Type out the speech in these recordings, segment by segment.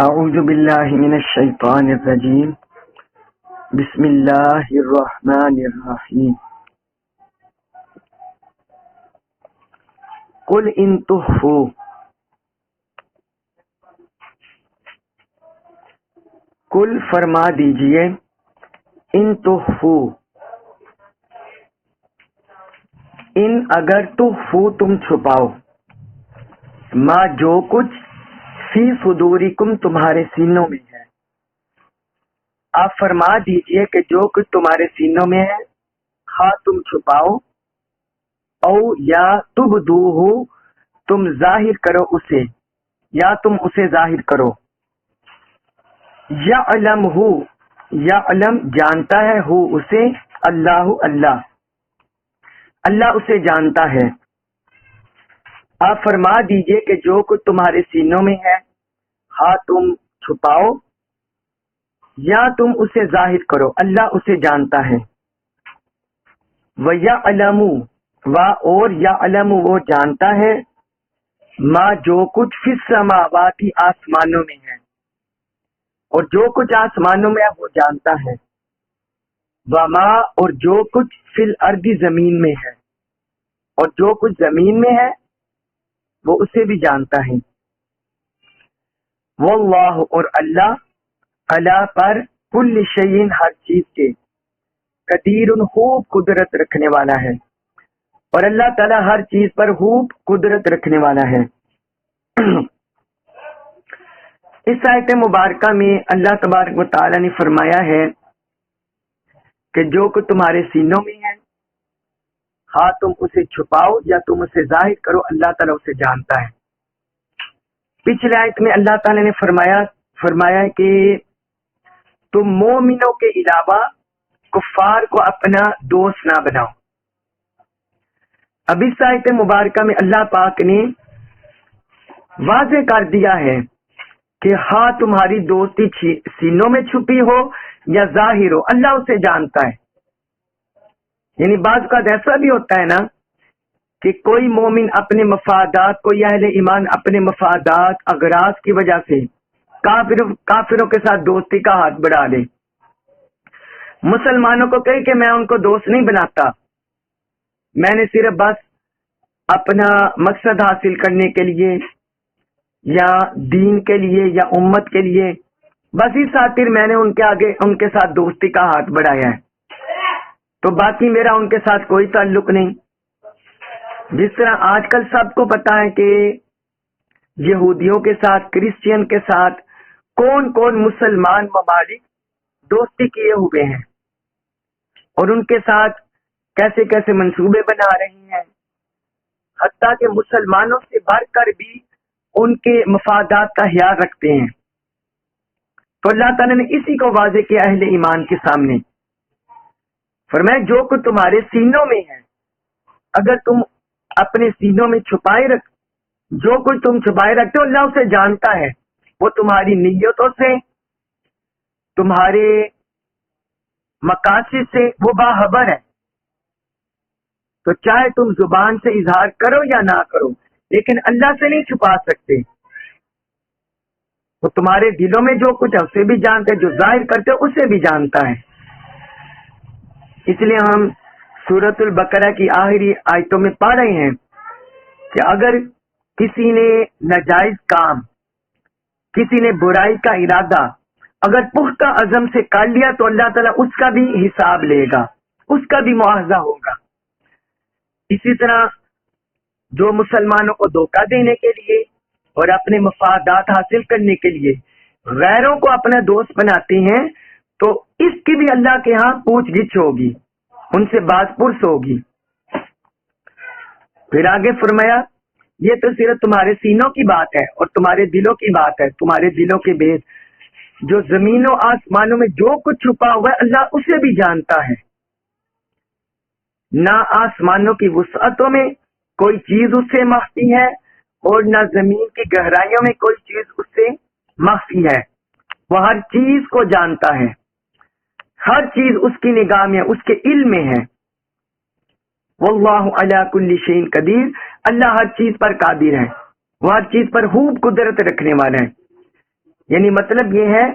اعوذ باللہ من الشیطان الرجیم بسم اللہ الرحمن الرحیم قل ان تخفوا قل فرما دیجئے ان تخفوا ان اگر تخفوا تم چھپاؤ ما جو کچھ فی صدورکم تمہارے سینوں میں ہے، آپ فرما دیجئے کہ جو کچھ تمہارے سینوں میں ہے خواہ تم چھپاؤ او یا تبدوہ تم ظاہر کرو اسے یا تم اسے ظاہر کرو، یعلمہ یعلم جانتا ہے ہو اسے اللہ اللہ اللہ اسے جانتا ہے۔ آپ فرما دیجئے کہ جو کچھ تمہارے سینوں میں ہے ہاں تم چھپاؤ یا تم اسے ظاہر کرو، اللہ اسے جانتا ہے۔ وَيَعْلَمُ اور یعلم وہ جانتا ہے ما جو کچھ فی السماوات آسمانوں میں ہے، اور جو کچھ آسمانوں میں ہے وہ جانتا ہے، وما اور جو کچھ فی الارض زمین میں ہے، اور جو کچھ زمین میں ہے وہ اسے بھی جانتا ہے۔ واللہ اور اللہ علی پر کل شیء ہر چیز کے قدیر خوب قدرت رکھنے والا ہے، اور اللہ تعالی ہر چیز پر خوب قدرت رکھنے والا ہے۔ اس آیت مبارکہ میں اللہ تبارک و تعالی نے فرمایا ہے کہ جو کچھ تمہارے سینوں میں ہے ہاں تم اسے چھپاؤ یا تم اسے ظاہر کرو، اللہ تعالیٰ اسے جانتا ہے۔ پچھلے آیت میں اللہ تعالیٰ نے فرمایا کہ تم مومنوں کے علاوہ کفار کو اپنا دوست نہ بناؤ۔ اب اس آیت مبارکہ میں اللہ پاک نے واضح کر دیا ہے کہ ہاں تمہاری دوستی سینوں میں چھپی ہو یا ظاہر ہو، اللہ اسے جانتا ہے۔ یعنی بعض کا ایسا بھی ہوتا ہے نا کہ کوئی مومن اپنے مفادات کو یا اہل ایمان اپنے مفادات اغراض کی وجہ سے کافروں کے ساتھ دوستی کا ہاتھ بڑھا لے، مسلمانوں کو کہے کہ میں ان کو دوست نہیں بناتا، میں نے صرف بس اپنا مقصد حاصل کرنے کے لیے یا دین کے لیے یا امت کے لیے بس اس خاطر میں نے ان کے ساتھ دوستی کا ہاتھ بڑھایا ہے، تو باقی میرا ان کے ساتھ کوئی تعلق نہیں۔ جس طرح آج کل سب کو پتا ہے کہ یہودیوں کے ساتھ کرسچین کے ساتھ کون کون مسلمان ممالک دوستی کیے ہوئے ہیں اور ان کے ساتھ کیسے کیسے منصوبے بنا رہی ہیں، حتیٰ کہ مسلمانوں سے بڑھ کر بھی ان کے مفادات کا خیال رکھتے ہیں۔ تو اللہ تعالیٰ نے اسی کو واضح کیا اہل ایمان کے سامنے، فرمایا جو کچھ تمہارے سینوں میں ہے اگر تم اپنے سینوں میں جو کچھ تم چھپائے رکھتے ہو اللہ اسے جانتا ہے، وہ تمہاری نیتوں سے تمہارے مقاصد سے وہ باخبر ہے، تو چاہے تم زبان سے اظہار کرو یا نہ کرو لیکن اللہ سے نہیں چھپا سکتے، وہ تمہارے دلوں میں جو کچھ ہے اسے بھی جانتا ہے، جو ظاہر کرتے ہو اسے بھی جانتا ہے۔ اس لیے ہم سورۃ البقرہ کی آخری آیتوں میں پڑھ رہے ہیں کہ اگر کسی نے ناجائز کام، کسی نے برائی کا ارادہ اگر پختہ عزم سے کر لیا تو اللہ تعالیٰ اس کا بھی حساب لے گا، اس کا بھی مواخذہ ہوگا۔ اسی طرح جو مسلمانوں کو دھوکہ دینے کے لیے اور اپنے مفادات حاصل کرنے کے لیے غیروں کو اپنا دوست بناتے ہیں تو اس کی بھی اللہ کے ہاں پوچھ گچھ ہوگی، ان سے باز پرس ہوگی۔ پھر آگے فرمایا یہ تو صرف تمہارے سینوں کی بات ہے اور تمہارے دلوں کی بات ہے، تمہارے دلوں کے بیچ جو زمین و آسمانوں میں جو کچھ چھپا ہوا ہے اللہ اسے بھی جانتا ہے۔ نہ آسمانوں کی وسعتوں میں کوئی چیز اس سے مخفی ہے اور نہ زمین کی گہرائیوں میں کوئی چیز اس سے مخفی ہے، وہ ہر چیز کو جانتا ہے، ہر چیز اس کی نگاہ میں، اس کے علم میں ہے۔ واللہ علی کل شیء قدیر، اللہ ہر چیز پر قادر ہے، وہ ہر چیز پر خوب قدرت رکھنے والا ہے۔ یعنی مطلب یہ ہے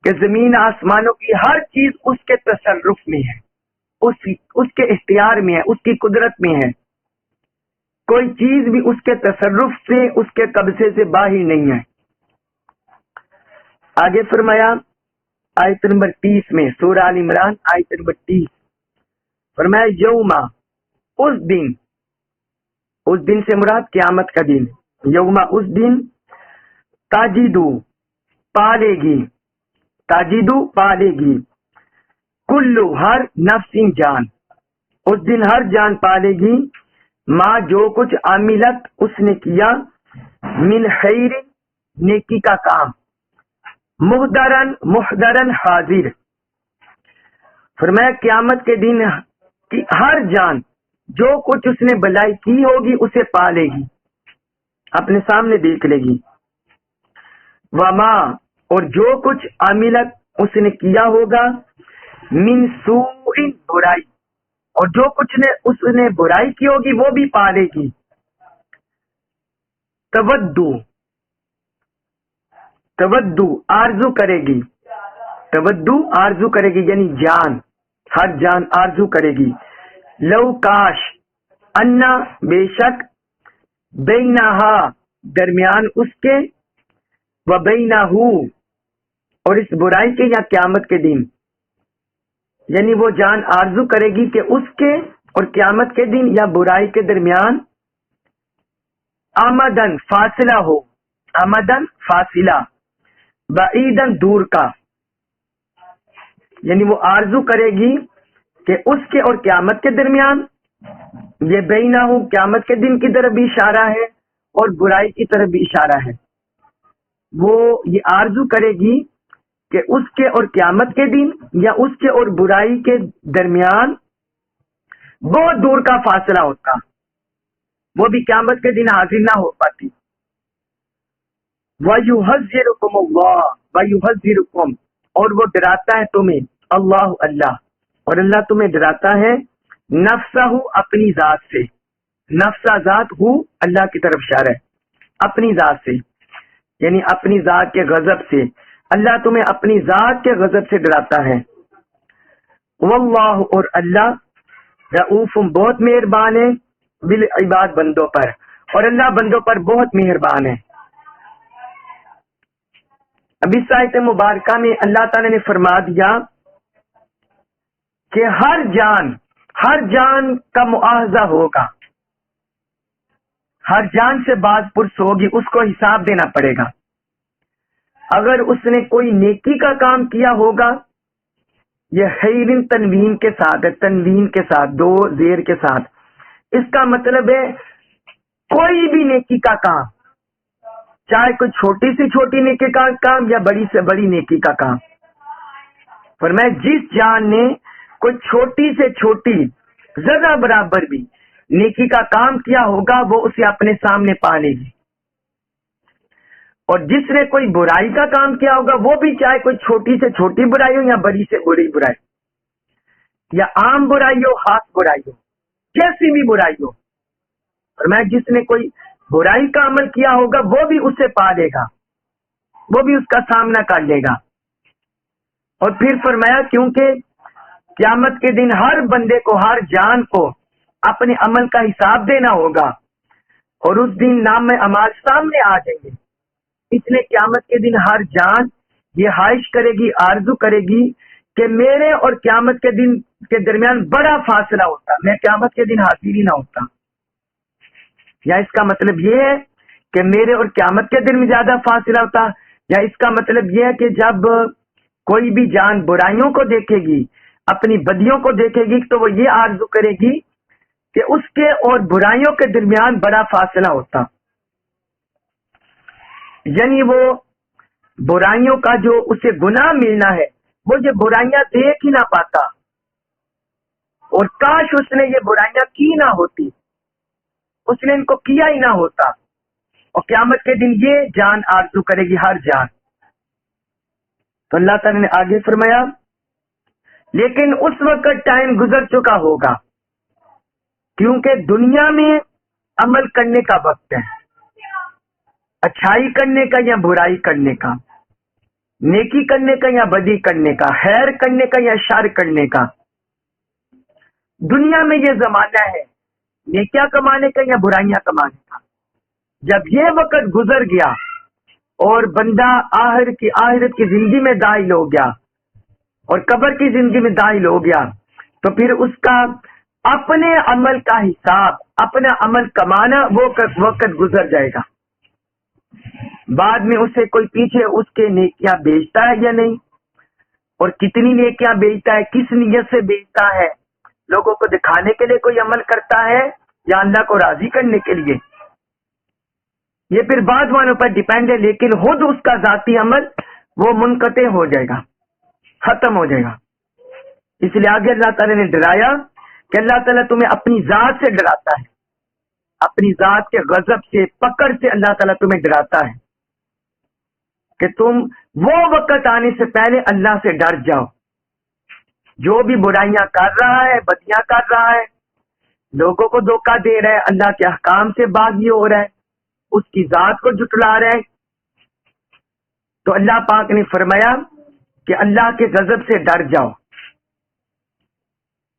کہ زمین آسمانوں کی ہر چیز اس کے تصرف میں ہے، اس کے اختیار میں ہے، اس کی قدرت میں ہے، کوئی چیز بھی اس کے تصرف سے، اس کے قبضے سے باہر نہیں ہے۔ آگے فرمایا آیت نمبر 30 میں، سورہ آل عمران آیت نمبر 30، فرمایا یوما، اس دن سے مراد قیامت کا دن، یوما اس دن، تاجدو پالے گی، کلو ہر نفس جان، اس دن ہر جان پالے گی، ماں جو کچھ عاملت اس نے کیا، من خیر نیکی کا کام، محضرن حاضر، فرمایا قیامت کے دن کی ہر جان جو کچھ اس نے بلائی کی ہوگی اسے پالے گی، اپنے سامنے دیکھ لے گی، وما اور جو کچھ عاملت اس نے کیا ہوگا، من سوء برائی، اور جو کچھ اس نے برائی کی ہوگی وہ بھی پالے گی، تودو آرزو کرے گی یعنی جان، ہر جان آرزو کرے گی، لو کاش، انا بے شک، بینہا درمیان اس کے، و بینہو اور اس برائی کے یا قیامت کے دن، یعنی وہ جان آرزو کرے گی کہ اس کے اور قیامت کے دن یا برائی کے درمیان آمدن فاصلہ ہو، آمدن فاصلہ، بعیدن دور کا، یعنی وہ آرزو کرے گی کہ اس کے اور قیامت کے درمیان، یہ بینہ ہو قیامت کے دن کی طرف بھی اشارہ ہے اور برائی کی طرف بھی اشارہ ہے، وہ یہ آرزو کرے گی کہ اس کے اور قیامت کے دن یا اس کے اور برائی کے درمیان بہت دور کا فاصلہ ہوتا، وہ بھی قیامت کے دن حاضر نہ ہو پاتی۔ وَيُحَذِّرُكُمُ اللَّهُ وَيُحَذِّرُكُمْ اور وہ ڈراتا ہے تمہیں، اللہ اور اللہ تمہیں ڈراتا ہے، نفسہ اپنی ذات سے، نفسہ ذات ہو اللہ کی طرف اشارہ ہے، اپنی ذات سے یعنی اپنی ذات کے غضب سے، اللہ تمہیں اپنی ذات کے غضب سے ڈراتا ہے، واللہ اور اللہ رؤوف بہت مہربان ہے، بالعباد بندوں پر، اور اللہ بندوں پر بہت مہربان ہے۔ اب اس آیت مبارکہ میں اللہ تعالی نے فرما دیا کہ ہر جان کا مواخذہ ہوگا، ہر جان سے باز پرس ہوگی، اس کو حساب دینا پڑے گا۔ اگر اس نے کوئی نیکی کا کام کیا ہوگا، یہ خیرن تنوین کے ساتھ ہے، تنوین کے ساتھ، دو زیر کے ساتھ، اس کا مطلب ہے کوئی بھی نیکی کا کام، چاہے کوئی چھوٹی سے چھوٹی نیکی کا کام یا بڑی سے بڑی نیکی کا کام، فرمایا جس جان نے کوئی چھوٹی سے چھوٹی ذرہ برابر بھی نیکی کا کام کیا ہوگا وہ اسے اپنے سامنے پالے گی، اور جس نے کوئی برائی کا کام کیا ہوگا وہ بھی چاہے کوئی چھوٹی سے چھوٹی برائی ہو یا بڑی سے بڑی برائی، یا عام برائی ہو، خاص برائی ہو، کیسی بھی برائی ہو، فرمایا جس نے کوئی برائی کا عمل کیا ہوگا وہ بھی اسے پالے گا، وہ بھی اس کا سامنا کر لے گا۔ اور پھر فرمایا کیونکہ قیامت کے دن ہر بندے کو، ہر جان کو اپنے عمل کا حساب دینا ہوگا، اور اس دن نام اعمال سامنے آ جائیں گے، اس لیے قیامت کے دن ہر جان یہ خواہش کرے گی، آرزو کرے گی کہ میرے اور قیامت کے دن کے درمیان بڑا فاصلہ ہوتا، میں قیامت کے دن حاضر ہی نہ ہوتا، یا اس کا مطلب یہ ہے کہ میرے اور قیامت کے دن میں زیادہ فاصلہ ہوتا، یا اس کا مطلب یہ ہے کہ جب کوئی بھی جان برائیوں کو دیکھے گی، اپنی بدیوں کو دیکھے گی، تو وہ یہ آرزو کرے گی کہ اس کے اور برائیوں کے درمیان بڑا فاصلہ ہوتا، یعنی وہ برائیوں کا جو اسے گناہ ملنا ہے وہ یہ برائیاں دیکھ ہی نہ پاتا، اور کاش اس نے یہ برائیاں کی نہ ہوتی، اس نے ان کو کیا ہی نہ ہوتا، اور قیامت کے دن یہ جان آرزو کرے گی، ہر جان۔ تو اللہ تعالی نے آگے فرمایا لیکن اس وقت ٹائم گزر چکا ہوگا، کیونکہ دنیا میں عمل کرنے کا وقت ہے، اچھائی کرنے کا یا برائی کرنے کا، نیکی کرنے کا یا بدی کرنے کا، خیر کرنے کا یا شر کرنے کا. دنیا میں یہ زمانہ ہے نیکیاں کمانے کا یا برائیاں کمانے کا. جب یہ وقت گزر گیا اور بندہ آخرت کی زندگی میں داخل ہو گیا اور قبر کی زندگی میں داخل ہو گیا، تو پھر اس کا اپنے عمل کا حساب، اپنا عمل کمانا وہ وقت گزر جائے گا. بعد میں اسے کوئی پیچھے اس کے نیکیاں بیچتا ہے یا نہیں، اور کتنی نیکیاں بیچتا ہے، کس نیت سے بیچتا ہے، لوگوں کو دکھانے کے لیے کوئی عمل کرتا ہے یا اللہ کو راضی کرنے کے لیے، یہ پھر بعد والوں پر ڈیپینڈ ہے. لیکن خود اس کا ذاتی عمل وہ منقطع ہو جائے گا، ختم ہو جائے گا. اس لیے آگے اللہ تعالیٰ نے ڈرایا کہ اللہ تعالیٰ تمہیں اپنی ذات سے ڈراتا ہے، اپنی ذات کے غضب سے، پکڑ سے اللہ تعالیٰ تمہیں ڈراتا ہے کہ تم وہ وقت آنے سے پہلے اللہ سے ڈر جاؤ. جو بھی برائیاں کر رہا ہے، بدیاں کر رہا ہے، لوگوں کو دھوکہ دے رہا ہے، اللہ کے احکام سے باغی ہو رہا ہے، اس کی ذات کو جھٹلا رہا ہے، تو اللہ پاک نے فرمایا کہ اللہ کے غضب سے ڈر جاؤ.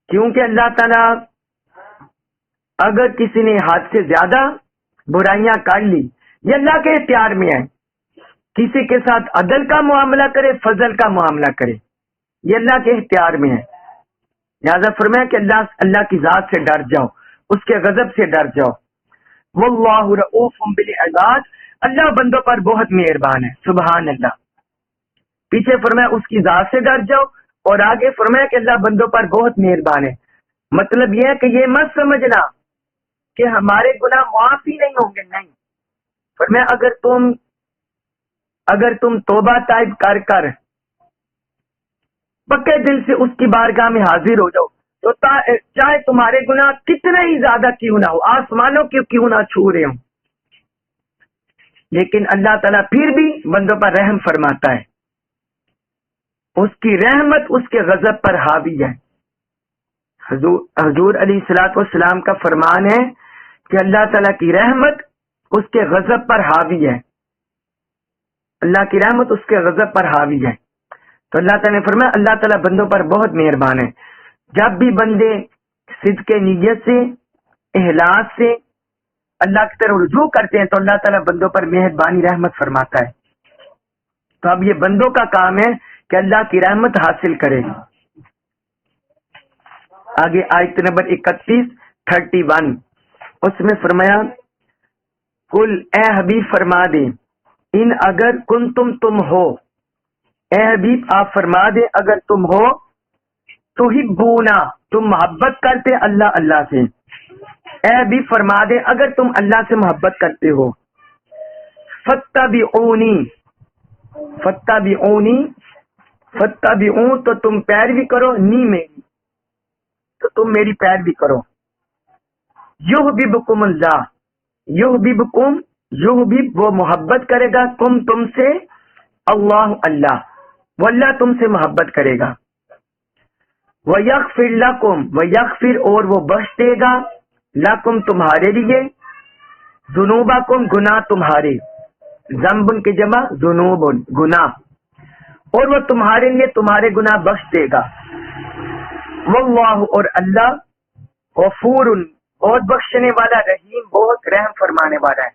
کیونکہ اللہ تعالیٰ اگر کسی نے حد سے زیادہ برائیاں کر لی، یہ اللہ کے اختیار میں ہے. کسی کے ساتھ عدل کا معاملہ کرے، فضل کا معاملہ کرے، یہ اللہ کے اختیار میں ہے. لہذا فرمایا کہ اللہ کی ذات سے ڈر جاؤ، اس کے غضب سے ڈر جاؤ. واللہ رؤوف بالعباد، اللہ بندوں پر بہت مہربان ہے. سبحان اللہ. پیچھے فرمایا اس کی ذات سے ڈر جاؤ، اور آگے فرمایا کہ اللہ بندوں پر بہت مہربان ہے. مطلب یہ ہے کہ یہ مت سمجھنا کہ ہمارے گناہ معاف ہی نہیں ہوں گے، نہیں. فرمایا اگر تم توبہ طائب کر کر پکے دل سے اس کی بارگاہ میں حاضر ہو جاؤ، تو چاہے تمہارے گناہ کتنے ہی زیادہ کیوں نہ ہو، آسمانوں کے کیوں نہ چھو رہے ہوں، لیکن اللہ تعالیٰ پھر بھی بندوں پر رحم فرماتا ہے. اس کی رحمت اس کے غضب پر حاوی ہے. حضور علیہ الصلوۃ والسلام کا فرمان ہے کہ اللہ تعالیٰ کی رحمت اس کے غضب پر حاوی ہے. اللہ کی رحمت اس کے غضب پر حاوی ہے. تو اللہ تعالیٰ نے فرمایا اللہ تعالیٰ بندوں پر بہت مہربان ہے. جب بھی بندے صدق نیت سے، اخلاص سے اللہ کی طرف رجوع کرتے ہیں تو اللہ تعالیٰ بندوں پر مہربانی رحمت فرماتا ہے. تو اب یہ بندوں کا کام ہے کہ اللہ کی رحمت حاصل کرے. آگے آیت نمبر 31 اس میں فرمایا کل اے حبیب فرما دے، ان اگر کن تم ہو، اے حبیب آپ فرما دے اگر تم ہو تو حبونا، تم محبت کرتے اللہ سے. اے حبیب فرما دے اگر تم اللہ سے محبت کرتے ہو، فتبعون تو تم پیروی کرو، میری تو تم میری پیروی کرو. یحببکم اللہ، یحببکم، یحبب وہ محبت کرے گا، تم سے، اللہ واللہ تم سے محبت کرے گا. وَيَغْفِرْ لَكُمْ، وَيَغْفِرْ اور وہ بخش دے گا، لَكُمْ تمہارے لیے، ذُنُوبَكُمْ گناہ تمہارے، ذنب کی جمع ذنوب گناہ، اور وہ تمہارے لیے تمہارے گناہ بخش دے گا. واللہ اور اللہ غفور بہت بخشنے والا، رحیم بہت رحم فرمانے والا ہے.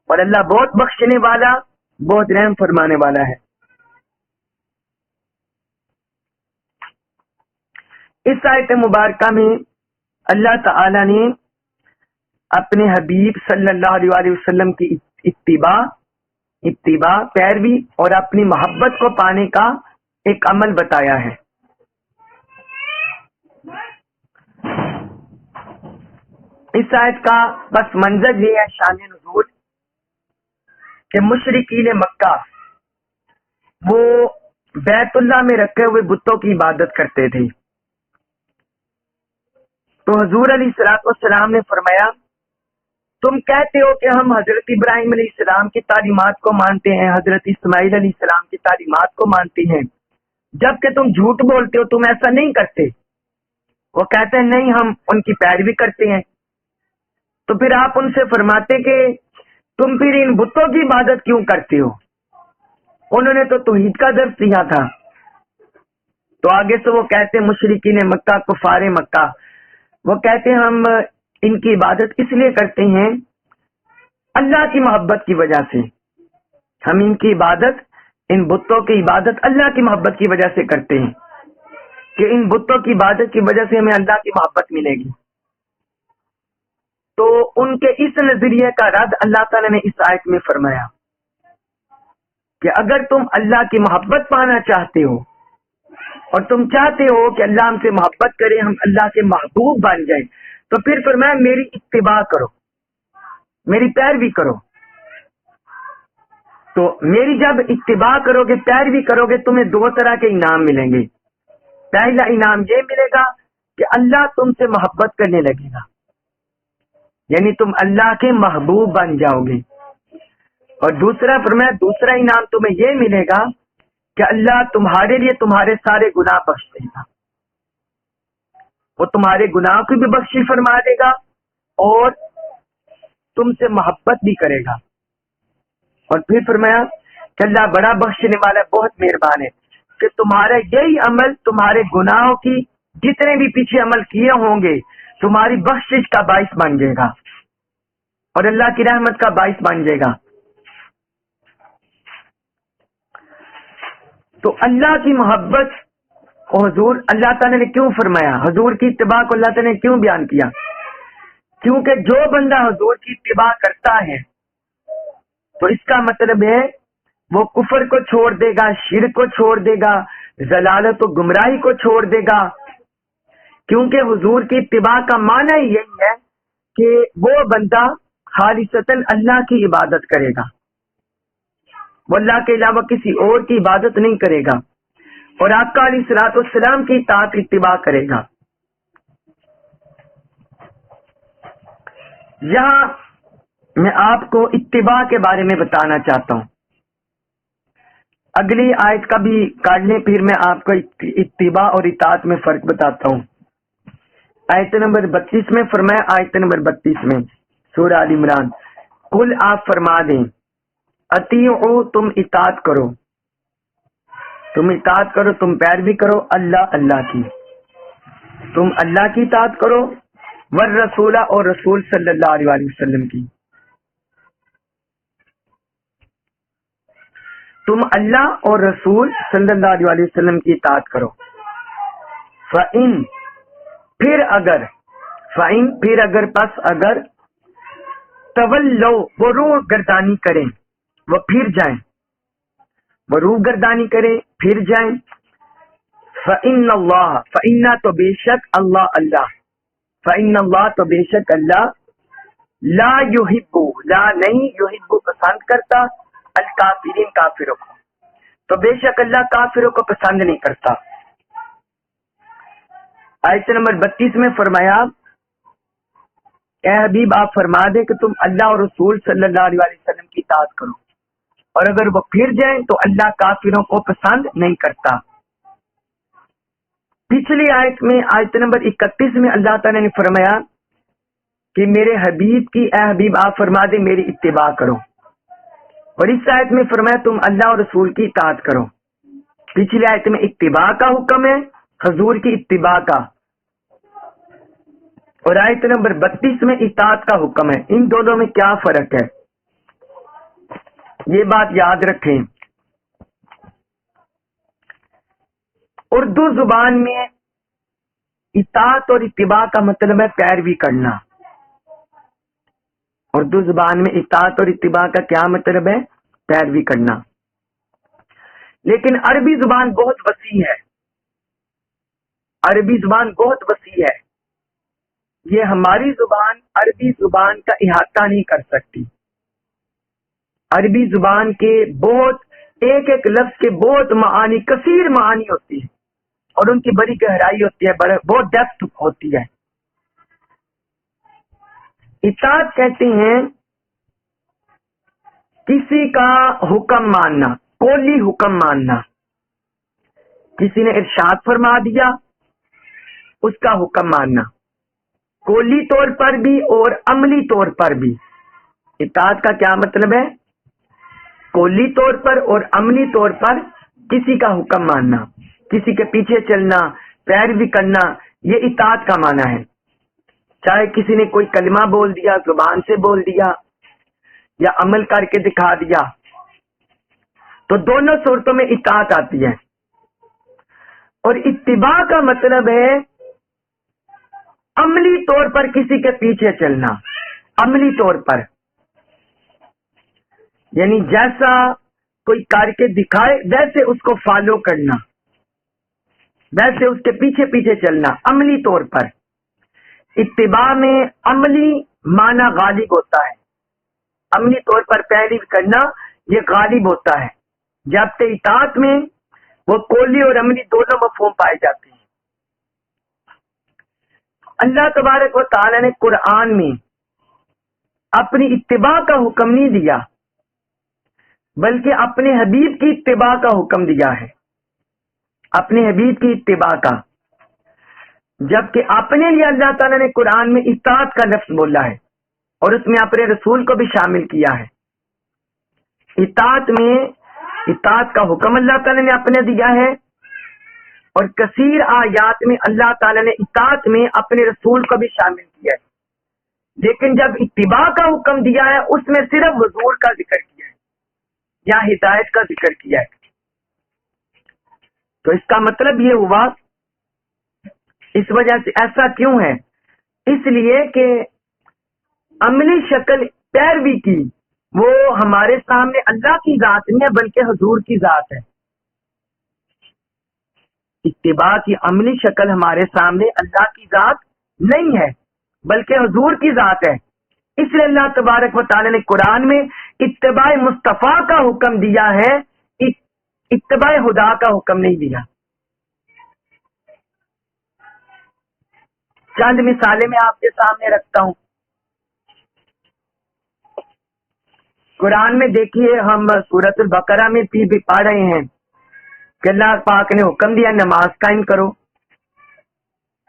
اور اللہ بہت بخشنے والا، بہت رحم فرمانے والا ہے. اس آیت مبارکہ میں اللہ تعالی نے اپنے حبیب صلی اللہ علیہ وسلم کی اتباع پیروی اور اپنی محبت کو پانے کا ایک عمل بتایا ہے. اس آیت کا بس منظر یہ ہے، شان نزول، کہ مشرکین مکہ وہ بیت اللہ میں رکھے ہوئے بتوں کی عبادت کرتے تھے. تو حضور علیہ الصلوۃ والسلام نے فرمایا تم کہتے ہو کہ ہم حضرت ابراہیم علیہ السلام کی تعلیمات کو مانتے ہیں، حضرت اسماعیل علیہ السلام کی تعلیمات کو مانتے ہیں، جبکہ تم جھوٹ بولتے ہو، تم ایسا نہیں کرتے. وہ کہتے ہیں نہیں ہم ان کی پیروی کرتے ہیں. تو پھر آپ ان سے فرماتے کہ تم پھر ان بتوں کی عبادت کیوں کرتے ہو؟ انہوں نے تو توحید کا درس دیا تھا. تو آگے سے وہ کہتے مشرکین مکہ کفار مکہ وہ کہتے ہم ان کی عبادت اس لیے کرتے ہیں اللہ کی محبت کی وجہ سے. ہم ان کی عبادت ان بتوں کی عبادت اللہ کی محبت کی وجہ سے کرتے ہیں کہ ان بتوں کی عبادت کی وجہ سے ہمیں اللہ کی محبت ملے گی. تو ان کے اس نظریے کا رد اللہ تعالیٰ نے اس آیت میں فرمایا کہ اگر تم اللہ کی محبت پانا چاہتے ہو اور تم چاہتے ہو کہ اللہ ہم سے محبت کرے, ہم اللہ کے محبوب بن جائیں, تو پھر فرمایا میری اتباع کرو, میری پیروی کرو. تو میری جب اتباع کرو گے, پیروی کرو گے, تمہیں دو طرح کے انعام ملیں گے. پہلا انعام یہ ملے گا کہ اللہ تم سے محبت کرنے لگے گا, یعنی تم اللہ کے محبوب بن جاؤ گے. اور دوسرا فرمایا دوسرا انعام تمہیں یہ ملے گا کہ اللہ تمہارے لیے تمہارے سارے گناہ بخش دے گا. وہ تمہارے گناہ کی بھی بخشی فرما دے گا اور تم سے محبت بھی کرے گا. اور پھر فرمایا کہ اللہ بڑا بخشنے والا بہت مہربان ہے کہ تمہارا یہی عمل تمہارے گناہوں کی جتنے بھی پیچھے عمل کیے ہوں گے تمہاری بخشش کا باعث بن جائے گا اور اللہ کی رحمت کا باعث بن جائے گا. تو اللہ کی محبت کو حضور اللہ تعالیٰ نے کیوں فرمایا, حضور کی اتباع کو اللہ تعالیٰ نے کیوں بیان کیا؟ کیونکہ جو بندہ حضور کی اتباع کرتا ہے تو اس کا مطلب ہے وہ کفر کو چھوڑ دے گا, شرک کو چھوڑ دے گا, ضلالت و گمراہی کو چھوڑ دے گا. کیونکہ حضور کی اتباع کا معنی یہی ہے کہ وہ بندہ خالصتاً اللہ کی عبادت کرے گا, وہ اللہ کے علاوہ کسی اور کی عبادت نہیں کرے گا اور آقا علیہ الصلوۃ والسلام کی اطاعت اتباع کرے گا. یہاں میں آپ کو اتباع کے بارے میں بتانا چاہتا ہوں. اگلی آیت کا بھی کاٹ لیں, پھر میں آپ کو اتباع اور اطاعت میں فرق بتاتا ہوں. آیت نمبر 32 میں فرمایا, آیت نمبر 32 میں سورہ آل عمران, قل آپ فرما دیں اطیعوا تم اطاعت کرو, تم اطاعت کرو, تم پیروی کرو اللہ کی, تم اللہ کی اطاعت کرو, والرسول اور رسول صلی اللہ علیہ وسلم کی. تم اللہ اور رسول صلی اللہ علیہ وسلم کی اطاعت کرو. فَإِن پھر اگر پس اگر تولو وہ روح گردانی کریں, وہ پھر جائیں, وہ روح گردانی کریں پھر جائیں. فَإِنَّ اللَّهَ فَإِنَّا تو بے شک اللہ فَإِنَّ اللَّهَ تو بے شک اللہ لا يحب لا نہیں يحب پسند کرتا الکافرین کافروں کو, تو بے شک اللہ کافروں کو پسند نہیں کرتا. آیت نمبر 32 میں فرمایا اے حبیب آپ فرما دے کہ تم اللہ اور رسول صلی اللہ علیہ وسلم کی اطاعت کرو, اور اگر وہ پھر جائیں تو اللہ کافروں کو پسند نہیں کرتا. پچھلی آیت میں آیت نمبر 31 میں اللہ تعالیٰ نے فرمایا کہ میرے حبیب کی اے حبیب آپ فرما دے میری اتباع کرو, اور اس آیت میں فرمایا تم اللہ اور رسول کی اطاعت کرو. پچھلی آیت میں اتباع کا حکم ہے, حضور کی اتباع کا, اور آیت نمبر 32 میں اطاعت کا حکم ہے. ان دونوں میں کیا فرق ہے یہ بات یاد رکھیں. اردو زبان میں اطاعت اور اتباع کا مطلب ہے پیروی کرنا. اردو زبان میں اطاعت اور اتباع کا کیا مطلب ہے؟ پیروی کرنا. لیکن عربی زبان بہت وسیع ہے, عربی زبان بہت وسیع ہے, یہ ہماری زبان عربی زبان کا احاطہ نہیں کر سکتی. عربی زبان کے بہت ایک ایک لفظ کے بہت معانی, کثیر معانی ہوتی ہے اور ان کی بڑی گہرائی ہوتی ہے, بہت ڈیپتھ ہوتی ہے. اطاعت کہتے ہیں کسی کا حکم ماننا, قولی حکم ماننا. کسی نے ارشاد فرما دیا اس کا حکم ماننا, قولی طور پر بھی اور عملی طور پر بھی. اطاعت کا کیا مطلب ہے؟ کلی طور پر اور عملی طور پر کسی کا حکم ماننا، کسی کے پیچھے چلنا، پیروی کرنا، یہ اطاعت کا معنی ہے. چاہے کسی نے کوئی کلمہ بول دیا، زبان سے بول دیا یا عمل کر کے دکھا دیا، تو دونوں صورتوں میں اطاعت آتی ہے. اور اتباع کا مطلب ہے عملی طور پر کسی کے پیچھے چلنا. عملی طور پر یعنی جیسا کوئی کر کے دکھائے ویسے اس کو فالو کرنا، ویسے اس کے پیچھے پیچھے چلنا عملی طور پر. اتباع میں عملی معنی غالب ہوتا ہے، عملی طور پر پیروی کرنا یہ غالب ہوتا ہے، جبکہ اطاعت میں وہ قولی اور عملی دونوں مفہوم پائے جاتے ہیں. اللہ تبارک و تعالی نے قرآن میں اپنی اتباع کا حکم نہیں دیا، بلکہ اپنے حبیب کی اتباع کا حکم دیا ہے، اپنے حبیب کی اتباع کا. جبکہ اپنے لیے اللہ تعالیٰ نے قرآن میں اطاعت کا لفظ بولا ہے اور اس میں اپنے رسول کو بھی شامل کیا ہے. اطاعت میں اطاعت کا حکم اللہ تعالیٰ نے اپنے دیا ہے، اور کثیر آیات میں اللہ تعالیٰ نے اطاعت میں اپنے رسول کو بھی شامل کیا ہے. لیکن جب اتباع کا حکم دیا ہے اس میں صرف حضور کا ذکر کیا ہے یا ہدایت کا ذکر کیا ہے. تو اس کا مطلب یہ ہوا، اس وجہ سے ایسا کیوں ہے؟ اس لیے کہ عملی شکل پیروی کی وہ ہمارے سامنے اللہ کی ذات نہیں ہے بلکہ حضور کی ذات ہے. اتباع کی عملی شکل ہمارے سامنے اللہ کی ذات نہیں ہے بلکہ حضور کی ذات ہے. اس لیے اللہ تبارک و تعالی نے قرآن میں اتباع مصطفیٰ کا حکم دیا ہے، اتباع خدا کا حکم نہیں دیا. چند مثالیں میں آپ کے سامنے رکھتا ہوں. قرآن میں دیکھیے، ہم سورۃ البقرہ میں بھی پڑھ رہے ہیں کہ اللہ پاک نے حکم دیا نماز قائم کرو.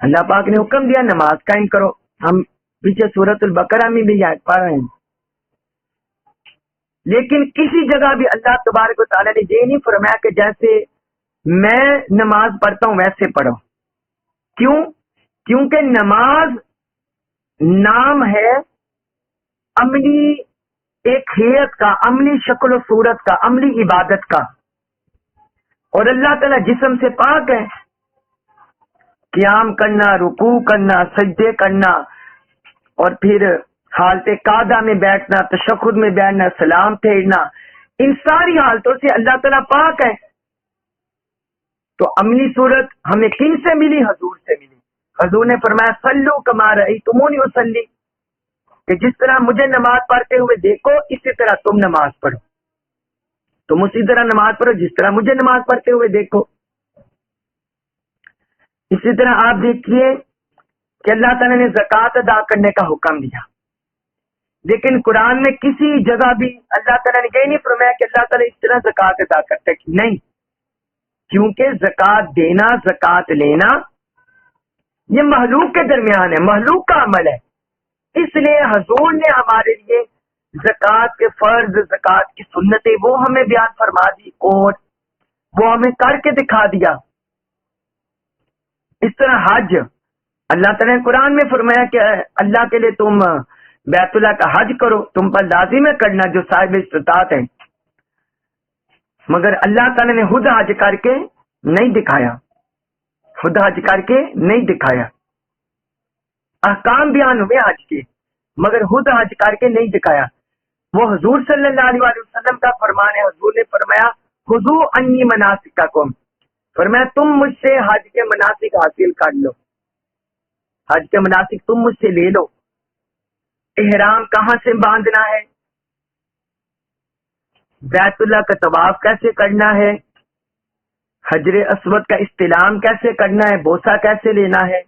اللہ پاک نے حکم دیا نماز قائم کرو. ہم پیچھے سورۃ البقرہ میں بھی آیت پڑھ رہے ہیں. لیکن کسی جگہ بھی اللہ تبارک و تعالیٰ نے یہ نہیں فرمایا کہ جیسے میں نماز پڑھتا ہوں ویسے پڑھو. کیوں؟ کیونکہ نماز نام ہے عملی ایک حیت کا، عملی شکل و صورت کا، عملی عبادت کا. اور اللہ تعالیٰ جسم سے پاک ہے. قیام کرنا، رکوع کرنا، سجدے کرنا، اور پھر حالت قعدہ میں بیٹھنا، تشہد میں بیٹھنا، سلام پھیرنا، ان ساری حالتوں سے اللہ تعالیٰ پاک ہے. تو عملی صورت ہمیں کن سے ملی؟ حضور سے ملی. حضور نے فرمایا صلو کما رأیتمونی اصلی، کہ جس طرح مجھے نماز پڑھتے ہوئے دیکھو اسی طرح تم نماز پڑھو. تم اسی طرح نماز پڑھو جس طرح مجھے نماز پڑھتے ہوئے دیکھو. اسی طرح آپ دیکھیے کہ اللہ تعالیٰ نے زکوٰۃ ادا کرنے کا حکم دیا، لیکن قرآن میں کسی جگہ بھی اللہ تعالیٰ نے یہ نہیں فرمایا کہ اللہ تعالیٰ اس طرح زکوٰۃ ادا کرتے. نہیں، کیونکہ زکوٰۃ دینا، زکوٰۃ لینا یہ مخلوق کے درمیان ہے، مخلوق کا عمل ہے. اس لیے حضور نے ہمارے لیے زکوٰۃ کے فرض، زکوٰۃ کی سنتیں وہ ہمیں بیان فرما دی اور وہ ہمیں کر کے دکھا دیا. اس طرح حج، اللہ تعالیٰ نے قرآن میں فرمایا کہ اللہ کے لیے تم بیت اللہ کا حج کرو، تم پر لازم ہے کرنا جو صاحب استطاعت ہے. مگر اللہ تعالیٰ نے خود حج کر کے نہیں دکھایا، خود حج کر کے نہیں دکھایا. احکام بیان ہوئے حج کے مگر خود حج کر کے نہیں دکھایا. وہ حضور صلی اللہ علیہ وسلم کا فرمان ہے. حضور نے فرمایا خذوا عنی مناسککم، فرمایا تم مجھ سے حج کے مناسک حاصل کر لو، حج کے مناسک تم مجھ سے لے لو. احرام کہاں سے باندھنا ہے، بیت اللہ کا طواف کیسے کرنا ہے، حجر اسود کا استلام کیسے کرنا ہے، بوسہ کیسے لینا ہے،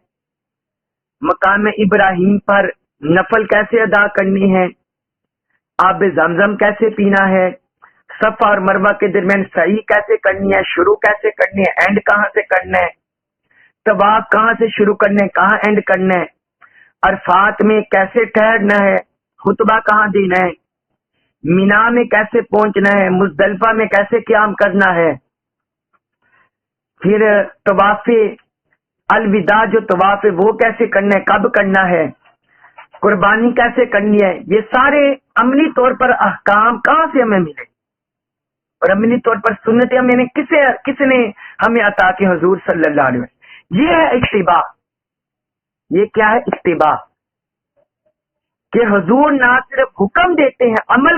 مقام ابراہیم پر نفل کیسے ادا کرنی ہے، آب زمزم کیسے پینا ہے، صفا اور مروہ کے درمیان سعی کیسے کرنی ہے، شروع کیسے کرنی ہے، اینڈ کہاں سے کرنا ہے، طواف کہاں سے شروع کرنا ہے، کہاں اینڈ کرنا ہے، عرفات میں کیسے ٹھہرنا ہے، خطبہ کہاں دینا ہے. مینا میں کیسے پہنچنا ہے، مزدلفہ میں کیسے قیام کرنا ہے، پھر طواف الوداع جو طواف ہے وہ کیسے کرنا ہے، کب کرنا ہے، قربانی کیسے کرنی ہے، یہ سارے عملی طور پر احکام کہاں سے ہمیں ملے، اور عملی طور پر سنتیں ہمیں کس نے ہمیں عطا کی؟ حضور صلی اللہ علیہ وسلم۔ یہ ہے اتباع۔ یہ کیا ہے؟ اتباع، کہ حضور نہ صرف حکم دیتے ہیں، عمل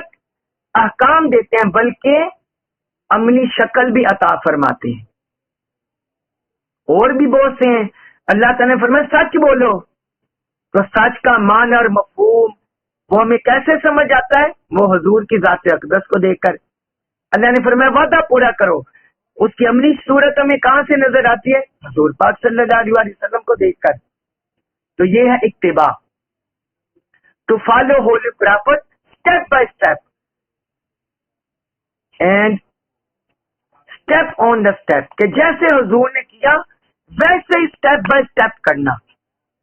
احکام دیتے ہیں، بلکہ عملی شکل بھی عطا فرماتے ہیں۔ اور بھی بہت سے ہیں۔ اللہ تعالیٰ نے فرمایا سچ بولو، تو سچ کا معنی اور مفہوم وہ ہمیں کیسے سمجھ آتا ہے؟ وہ حضور کی ذات اقدس کو دیکھ کر۔ اللہ نے فرمایا وعدہ پورا کرو، اس کی عملی صورت ہمیں کہاں سے نظر آتی ہے؟ حضور پاک صلی اللہ علیہ وسلم کو دیکھ کر۔ تو یہ ہے اتباع، to follow holy prophet step by step and step on the step, کہ جیسے حضور نے کیا ویسے ہی اسٹیپ بائی اسٹیپ کرنا،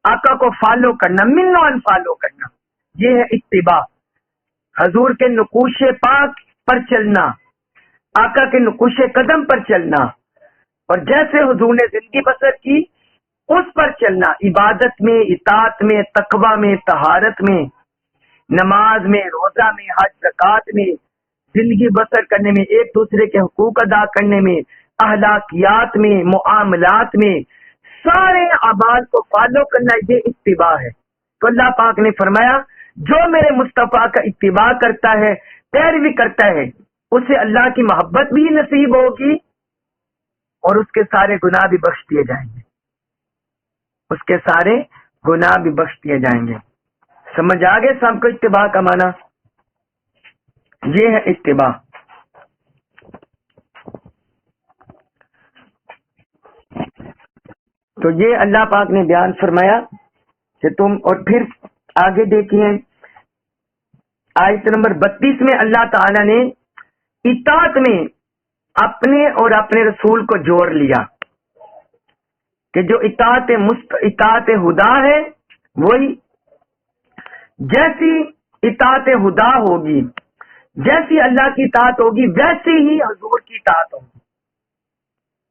آقا کو فالو کرنا، منو ان فالو کرنا، یہ ہے اتباع۔ حضور کے نقوش پاک پر چلنا، آقا کے نقوش قدم پر چلنا، اور جیسے حضور نے زندگی بسر کی اس پر چلنا، عبادت میں، اطاعت میں، تقوی میں، طہارت میں، نماز میں، روزہ میں، حج زکات میں، زندگی بسر کرنے میں، ایک دوسرے کے حقوق ادا کرنے میں، اخلاقیات میں، معاملات میں، سارے اعمال کو فالو کرنا، یہ اتباع ہے۔ تو اللہ پاک نے فرمایا جو میرے مصطفیٰ کا اتباع کرتا ہے، پیروی کرتا ہے، اسے اللہ کی محبت بھی نصیب ہوگی اور اس کے سارے گناہ بھی بخش دیے جائیں گے، اس کے سارے گناہ بھی بخش دیے جائیں گے۔ سمجھ آگے سب کو اتباع کا معنی؟ یہ ہے اتباع۔ تو یہ اللہ پاک نے بیان فرمایا کہ تم، اور پھر آگے دیکھیے آیت نمبر 32 میں اللہ تعالی نے اطاعت میں اپنے اور اپنے رسول کو جوڑ لیا، کہ جو اطاعت خدا ہے وہی، جیسی اطاعت خدا ہوگی، جیسی اللہ کی اطاعت ہوگی ویسی ہی حضور کی اطاعت ہوگی۔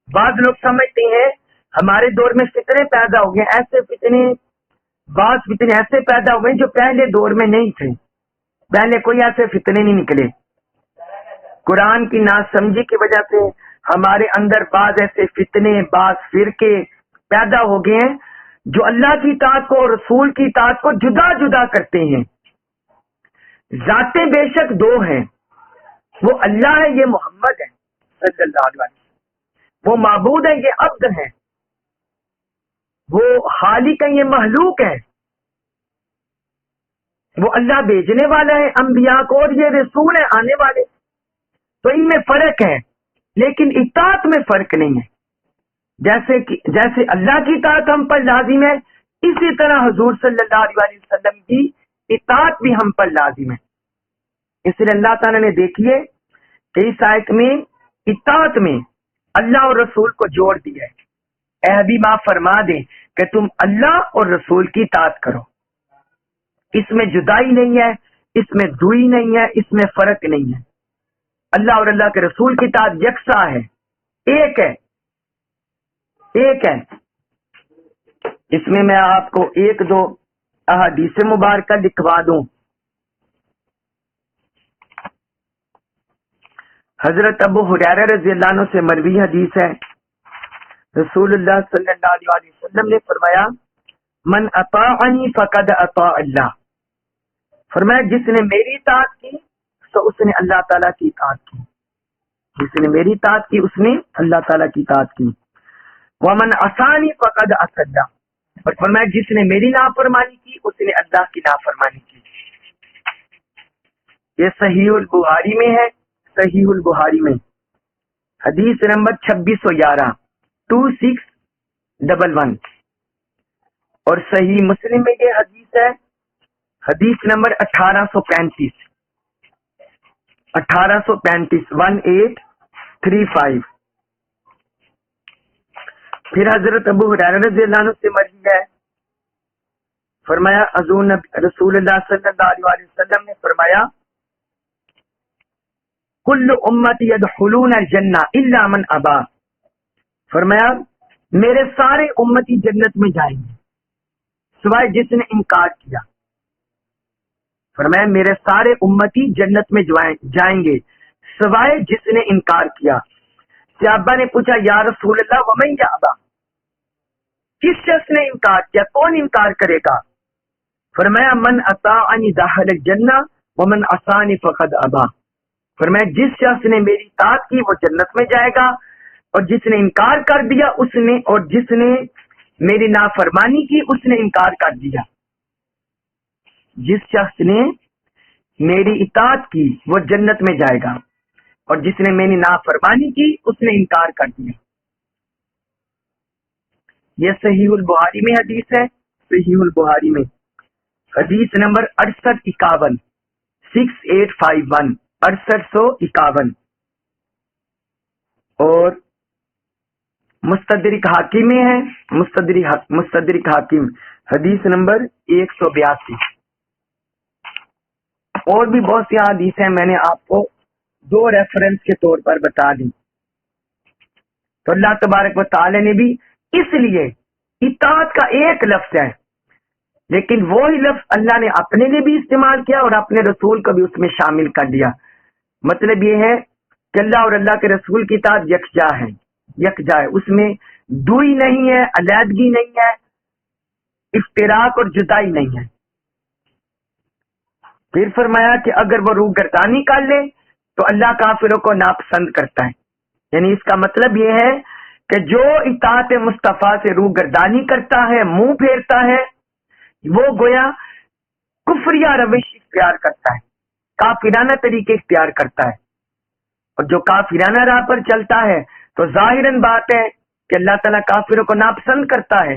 بعض لوگ سمجھتے ہیں ہمارے دور میں فتنے پیدا ہو گئے، ایسے فتنے، بعض فتنے ایسے پیدا ہوئے جو پہلے دور میں نہیں تھے، پہلے کوئی ایسے فتنے نہیں نکلے۔ قرآن کی ناسمجھی کی وجہ سے ہمارے اندر بعض ایسے فتنے، بعض فرقے پیدا ہو گئے ہیں جو اللہ کی اطاعت کو اور رسول کی اطاعت کو جدا جدا کرتے ہیں۔ ذاتیں بے شک دو ہیں، وہ اللہ ہے، یہ محمد ہے صلی اللہ علیہ وسلم، وہ معبود ہے، یہ عبد ہے، وہ خالق ہے، یہ مخلوق ہے، وہ اللہ بھیجنے والا ہے انبیاء کو، اور یہ رسول ہے آنے والے۔ تو ان میں فرق ہے، لیکن اطاعت میں فرق نہیں ہے۔ جیسے اللہ کی اطاعت ہم پر لازم ہے، اسی طرح حضور صلی اللہ علیہ وسلم کی اطاعت بھی ہم پر لازم ہے۔ اس لیے اللہ تعالیٰ نے دیکھیے کہ اس آیت میں اطاعت میں اللہ اور رسول کو جوڑ دیا ہے۔ اے حبیب آپ فرما دیں کہ تم اللہ اور رسول کی اطاعت کرو، اس میں جدائی نہیں ہے، اس میں دوئی نہیں ہے، اس میں فرق نہیں ہے۔ اللہ اور اللہ کے رسول کی اطاعت یکساں ہے، ایک ہے، ایک ہے۔ اس میں آپ کو ایک دو احادیث مبارکہ لکھوا دوں۔ حضرت ابو ہریرہ رضی اللہ عنہ سے مروی حدیث ہے، رسول اللہ صلی اللہ علیہ وسلم نے فرمایا من اطاعنی فقد اطاع اللہ، فرمایا جس نے میری اطاعت کی تو اس نے اللہ تعالیٰ کی اطاعت کی، جس نے میری اطاعت کی اس نے اللہ تعالیٰ کی اطاعت کی۔ ومن عصانی فقد عصى اللہ، اور فرمایا جس نے میری نافرمانی کی اس نے اللہ کی نافرمانی کی۔ یہ صحیح البخاری میں ہے، صحیح البخاری میں حدیث نمبر 2611 2611، اور صحیح مسلم میں یہ حدیث ہے، حدیث نمبر 1835 1835 پھر حضرت ابو ہریرہ رضی اللہ عنہ سے مروی ہے، فرمایا حضور رسول اللہ صلی اللہ علیہ وسلم نے فرمایا کل امتی یدخلون الجنہ الا من ابا، فرمایا میرے سارے امتی جنت میں جائیں گے سوائے جس نے انکار کیا. فرمایا میرے سارے امتی جنت میں جائیں گے سوائے جس نے انکار کیا. صحابہ نے پوچھا یا رسول اللہ ومن یابا، کس شخص نے انکار کیا، کون انکار کرے گا؟ فرمایا من اطاعنی دخل الجنہ ومن عصانی فقد ابا، فرمایا جس شخص نے میری اطاعت کی وہ جنت میں جائے گا، اور جس نے انکار کر دیا اس نے، اور جس نے میری نافرمانی کی اس نے انکار کر دیا. جس شخص نے میری اطاعت کی وہ جنت میں جائے گا، اور جس نے میری نافرمانی کی اس نے انکار کر دیا. یہ صحیح البخاری میں حدیث ہے، صحیح البخاری میں حدیث نمبر 6851، 6851، 6851. اور مستدرک حاکم میں ہے، مستدرک حاکم حدیث نمبر 182. اور بھی بہت سی حدیث ہیں، میں نے آپ کو 2 ریفرنس کے طور پر بتا دی. تو اللہ تبارک و تعالی نے بھی اس لیے اطاعت کا ایک لفظ ہے، لیکن وہی لفظ اللہ نے اپنے لیے بھی استعمال کیا اور اپنے رسول کو بھی اس میں شامل کر دیا. مطلب یہ ہے کہ اللہ اور اللہ کے رسول کی اطاعت یکجا ہے، اس میں دوئی نہیں ہے، علیحدگی نہیں ہے، افتراق اور جدائی نہیں ہے. پھر فرمایا کہ اگر وہ روح گردانی کر لے تو اللہ کافروں کو ناپسند کرتا ہے. یعنی اس کا مطلب یہ ہے کہ جو اطاعت مصطفیٰ سے روح گردانی کرتا ہے، منہ پھیرتا ہے، وہ گویا کفریہ روش اختیار کرتا ہے، کافرانہ طریقے اختیار کرتا ہے. اور جو کافرانہ راہ پر چلتا ہے تو ظاہراً بات ہے کہ اللہ تعالیٰ کافروں کو ناپسند کرتا ہے.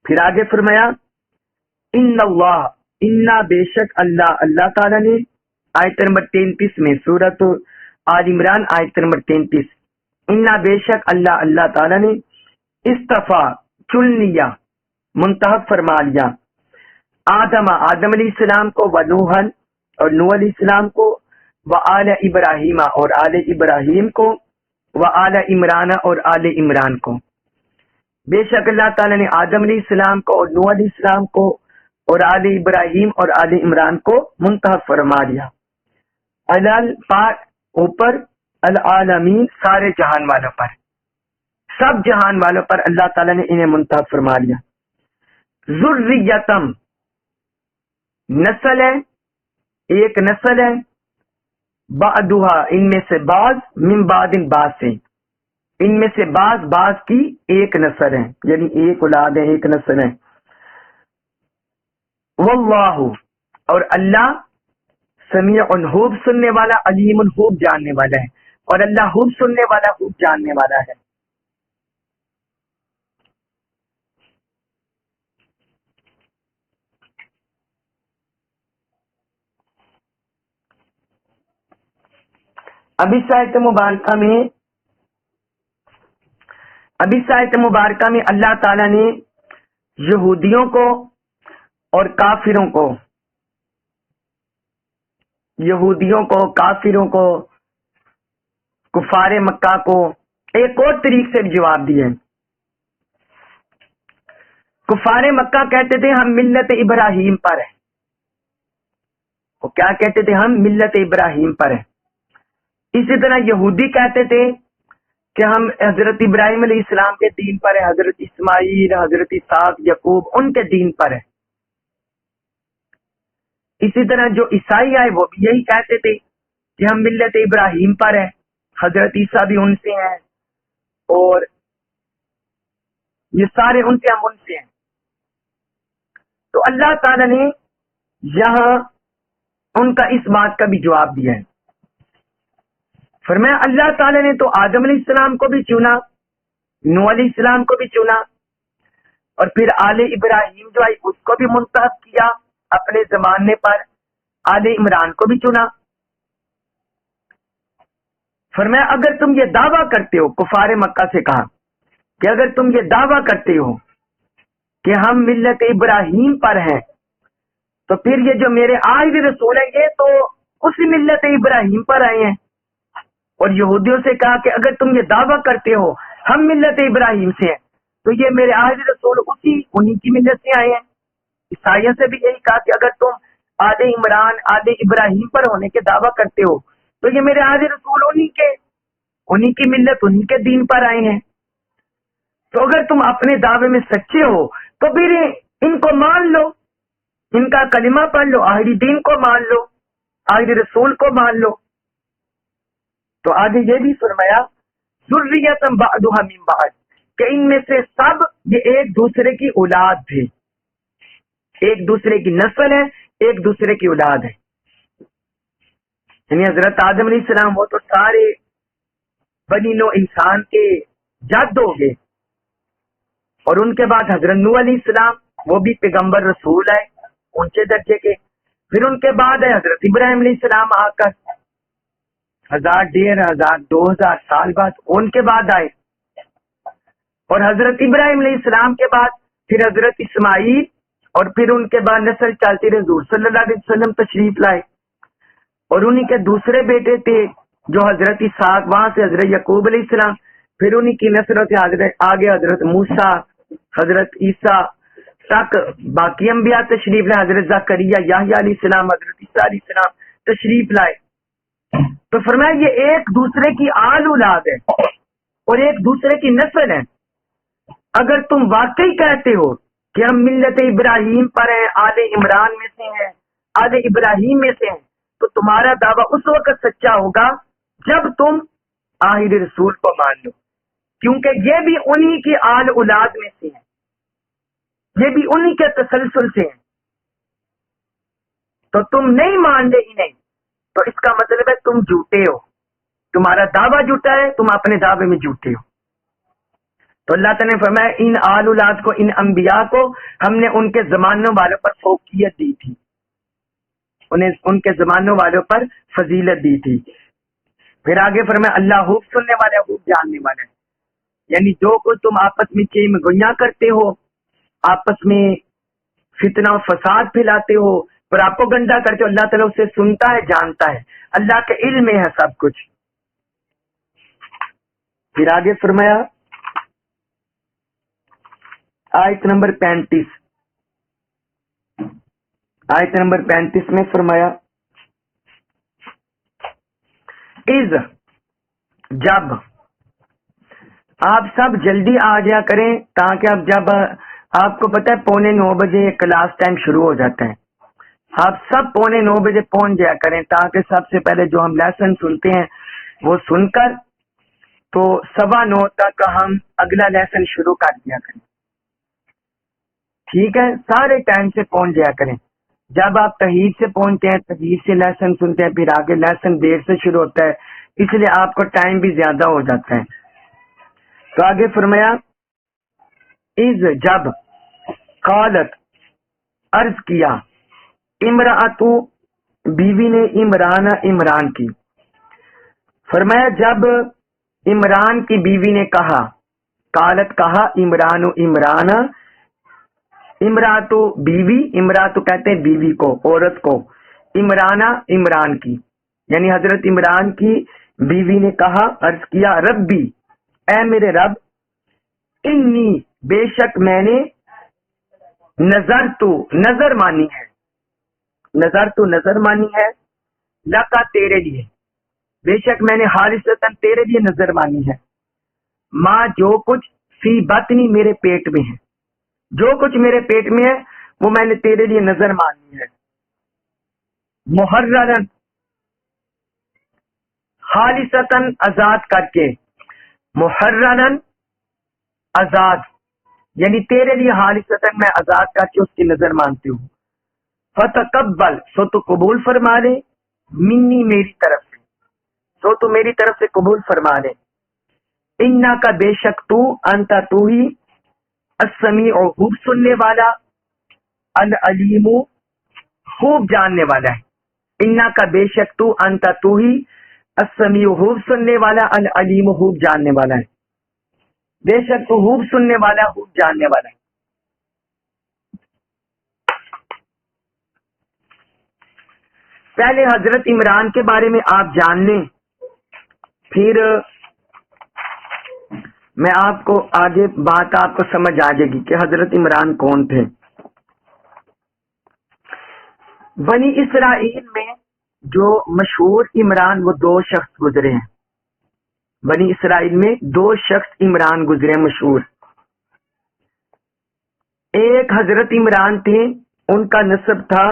پھر آگے فرمایا ان اللہ، انا بے شک اللہ تعالیٰ نے آیت نمبر 33 میں، سورۃ آل عمران آیت نمبر 33، انا بے شک اللہ تعالیٰ نے استفا چن لیا، منتخب فرما لیا، آدم علیہ السلام کو، ونوحن اور نوح علیہ السلام کو، وآل ابراہیم اور آل ابراہیم کو، وآل عمران اور آل عمران کو. بے شک اللہ تعالیٰ نے آدم علیہ السلام کو اور نوح علیہ السلام کو اور آل ابراہیم اور آل عمران کو منتخب فرما دیا، اوپر العالمین، سارے جہان والوں پر، سب جہان والوں پر اللہ تعالیٰ نے انہیں منتخب فرما لیا. ذریتم نسل ہے، ایک نسل ہے، بعدھا ان میں سے بعض، من بعد بعض سے، ان میں سے بعض کی ایک نسل ہے، یعنی ایک اولاد ہے، ایک نسل ہے. واللہ اور اللہ سمیع خوب سننے والا، علیم خوب جاننے والا ہے، اور اللہ خوب سننے والا، خوب جاننے والا ہے. اب اس آیت مبارکہ میں اللہ تعالیٰ نے یہودیوں کو اور کافروں کو، کفار مکہ کو ایک اور طریق سے جواب دیے. کفار مکہ کہتے تھے ہم ملت ابراہیم پر ہیں. وہ کیا کہتے تھے؟ ہم ملت ابراہیم پر ہیں. اسی طرح یہودی کہتے تھے کہ ہم حضرت ابراہیم علیہ السلام کے دین پر ہیں، حضرت اسماعیل، حضرت اسحاق، یعقوب ان کے دین پر ہیں. اسی طرح جو عیسائی آئے وہ بھی یہی کہتے تھے کہ ہم ملت ابراہیم پر ہیں، حضرت عیسیٰ بھی ان سے ہیں، اور یہ سارے ان سے، ہم ان سے ہیں. تو اللہ تعالی نے یہاں ان کا اس بات کا بھی جواب دیا ہے. فرمایا اللہ تعالی نے تو آدم علیہ السلام کو بھی چنا، نوح علیہ السلام کو بھی چنا، اور پھر آل ابراہیم جو آئی اس کو بھی منتخب کیا اپنے زمانے پر، آل عمران کو بھی چنا. فرمایا اگر تم یہ دعویٰ کرتے ہو، کفار مکہ سے کہا کہ اگر تم یہ دعویٰ کرتے ہو کہ ہم ملت ابراہیم پر ہیں، تو پھر یہ جو میرے آئے ہوئے رسول ہیں یہ تو اسی ملت ابراہیم پر آئے ہیں. اور یہودیوں سے کہا کہ اگر تم یہ دعویٰ کرتے ہو ہم ملت ابراہیم سے ہیں تو یہ میرے آخری رسول انہی کی ملت سے آئے ہیں. عیسائیوں سے بھی یہی کہا کہ اگر تم آل عمران آل ابراہیم پر ہونے کے دعویٰ کرتے ہو تو یہ میرے آخری رسول انہی کی ملت انہی کے دین پر آئے ہیں. تو اگر تم اپنے دعوے میں سچے ہو تو پھر ان کو مان لو، ان کا کلمہ پڑھ لو، آخری دین کو مان لو، آخری رسول کو مان لو. تو آگے یہ بھی فرمایا ذریۃ بعضھا من بعض کہ ان میں سے سب یہ ایک دوسرے کی اولاد تھے، ایک دوسرے کی نسل ہے، ایک دوسرے کی اولاد ہے. یعنی حضرت آدم علیہ السلام وہ تو سارے بنی نوع انسان کے جد ہو گئے، اور ان کے بعد حضرت نوح علیہ السلام وہ بھی پیغمبر رسول ہے اونچے درجے کے. پھر ان کے بعد ہے حضرت ابراہیم علیہ السلام آ کر 1000 1500 2000 سال بعد ان کے بعد آئے. اور حضرت ابراہیم علیہ السلام کے بعد پھر حضرت اسماعیل، اور پھر ان کے بعد نسل چلتی رہی، حضور صلی اللہ علیہ وسلم تشریف لائے. اور انہی کے دوسرے بیٹے تھے جو حضرت اسحاق، وہاں سے حضرت یعقوب علیہ السلام، پھر انہی کی نسلوں سے آگے حضرت موسیٰ، حضرت عیسیٰ تک باقی انبیاء تشریف لائے، حضرت زکریا، یحییٰ علیہ السلام، حضرت عیسیٰ علیہ السلام تشریف لائے. تو فرمایا یہ ایک دوسرے کی آل اولاد ہے اور ایک دوسرے کی نسل ہے. اگر تم واقعی کہتے ہو کہ ہم ملت ابراہیم پر ہیں، آل عمران میں سے ہیں، آل ابراہیم میں سے ہیں، تو تمہارا دعویٰ اس وقت سچا ہوگا جب تم آخری رسول کو مان لو، کیونکہ یہ بھی انہی کی آل اولاد میں سے ہیں، یہ بھی انہی کے تسلسل سے ہیں. تو تم نہیں مان لے انہیں تو اس کا مطلب ہے تم جھوٹے ہو، تمہارا دعویٰ جھوٹا ہے، تم اپنے دعوے میں جھوٹے ہو. تو اللہ تعالیٰ نے فرمایا ان آل اولاد کو، ان انبیاء کو ہم نے ان کے زمانوں والوں پر فوقیت دی تھی، انہیں ان کے زمانوں والوں پر فضیلت دی تھی. پھر آگے فرمایا اللہ خوب سننے والا ہے، خوب جاننے والا ہے. یعنی جو کچھ تم آپس میں چیم گویاں کرتے ہو، آپس میں فتنہ و فساد پھیلاتے ہو، پراپوگنڈا کرتے ہو، اللہ تعالیٰ اسے سنتا ہے، جانتا ہے، اللہ کے علم میں ہے سب کچھ. پھر آگے فرمایا آیت نمبر 35، آیت نمبر 35 میں فرمایا از جب آپ سب جلدی آ جا کریں، تاکہ اب جب آپ کو پتہ ہے 8:45 بجے کلاس ٹائم شروع ہو جاتا ہے، آپ سب 8:45 بجے پہنچ جایا کریں تاکہ سب سے پہلے جو ہم لیسن سنتے ہیں وہ سن کر تو 9:15 تک ہم اگلا لیسن شروع کر دیا کریں. ٹھیک ہے، سارے ٹائم سے پہنچ جایا کریں. جب آپ تحید سے پہنچتے ہیں، تحید سے لیسن سنتے ہیں، پھر آگے لیسن دیر سے شروع ہوتا ہے، اس لیے آپ کو ٹائم بھی زیادہ ہو جاتا ہے. تو آگے فرمایا از جب قالت عرض کیا امرأتو بیوی نے عمران کی. فرمایا جب عمران کی بیوی نے کہا، قالت کہا، عمران امراتو بیوی، امراتو کہتے ہیں بیوی کو، عورت کو، عمران کی، یعنی حضرت عمران کی بیوی نے کہا، عرض کیا ربی اے میرے رب، انی بے شک میں نے نظر مانی ہے، نظر مانی ہے، لکا تیرے لیے، بے شک میں نے خالصتاً تیرے لیے نظر مانی ہے، ماں جو کچھ فی بطنی میرے پیٹ میں ہے، جو کچھ میرے پیٹ میں ہے وہ میں نے تیرے لیے نظر مانی ہے، محررن خالصتاً آزاد کر کے، محررن آزاد، یعنی تیرے لیے خالصتاً میں آزاد کر کے اس کی نظر مانتی ہوں. فتقبل سو تو قبول فرما لے، منی میری طرف سے، سو تو میری طرف سے قبول فرما لے، انا کا بے شک تو، انتا تو ہی، السمیع خوب سننے والا، العلیم خوب جاننے والا ہے. انا کا بے شک تو، انتا تو ہی، السمیع خوب سننے والا، العلیم خوب جاننے والا ہے، بے شک تو خوب سننے والا، خوب جاننے والا ہے. پہلے حضرت عمران کے بارے میں آپ جان لیں، پھر میں آپ کو آگے بات آپ کو سمجھ آ جائے گی کہ حضرت عمران کون تھے۔ بنی اسرائیل میں جو مشہور عمران وہ دو شخص گزرے ہیں، بنی اسرائیل میں دو شخص عمران گزرے مشہور۔ ایک حضرت عمران تھے، ان کا نسب تھا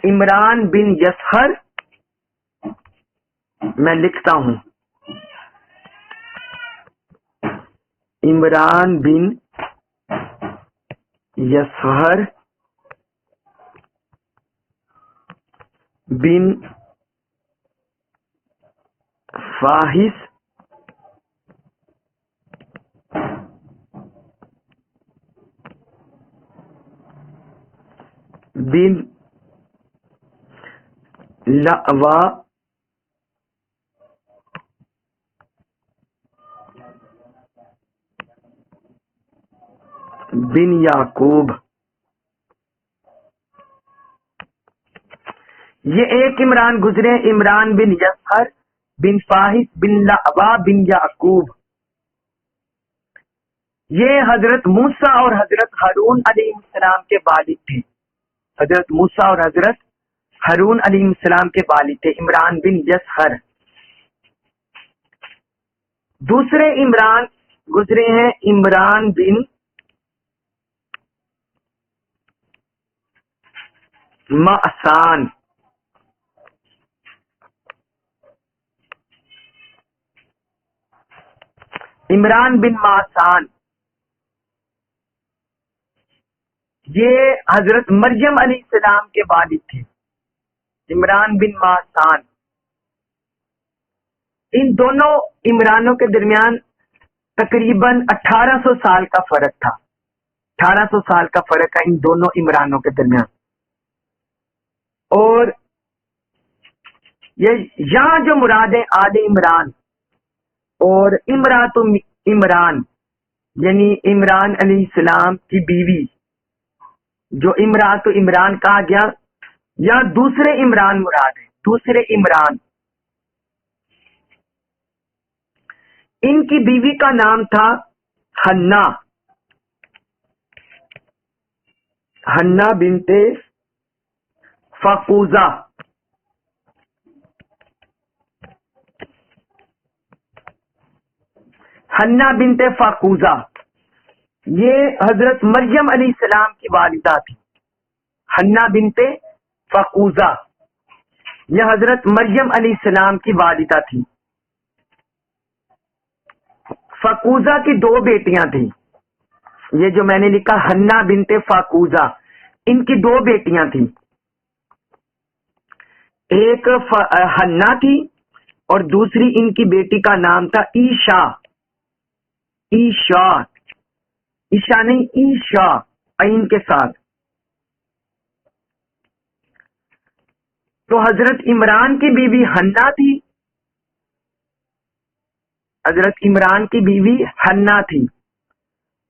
عمران بن یسخر، میں لکھتا ہوں عمران بن یسخر بن فاحش بن لعوا بن یعقوب۔ یہ ایک عمران گزرے، عمران بن یسخر بن فاحش بن لعوا بن یعقوب۔ یہ حضرت موسیٰ اور حضرت ہارون علیہ السلام کے والد تھے، حضرت موسیٰ اور حضرت ہارون علیہ السلام کے والد تھے، عمران بن یسخر۔ دوسرے عمران گزرے ہیں عمران بن معصان۔ عمران بن معصان یہ حضرت مریم علیہ السلام کے والد تھے، عمران بن معصان۔ ان دونوں عمرانوں کے درمیان تقریباً 1800 سال کا فرق تھا، 1800 سال کا فرق ہے ان دونوں عمرانوں کے درمیان۔ اور یہ یہاں جو مراد ہے آل عمران اور امرات عمران یعنی عمران علیہ السلام کی بیوی، جو امرات عمران کہا گیا، یا دوسرے عمران مراد ہے، دوسرے عمران۔ ان کی بیوی کا نام تھا حنا، حنا بنت فقوزہ۔ حنا بنت فقوزہ یہ حضرت مریم علیہ السلام کی والدہ تھی، حنا بنت فقوزہ یہ حضرت مریم علیہ السلام کی والدہ تھی۔ فقوزہ کی دو بیٹیاں تھیں، یہ جو میں نے لکھا حنا بنت فقوزہ، ان کی دو بیٹیاں تھیں، ایک حنا تھی اور دوسری ان کی بیٹی کا نام تھا عیشا۔ عیشا، عیشا نہیں عیشا، عین کے ساتھ۔ تو حضرت عمران کی بیوی حنا تھی، حضرت عمران کی بیوی حنا تھی،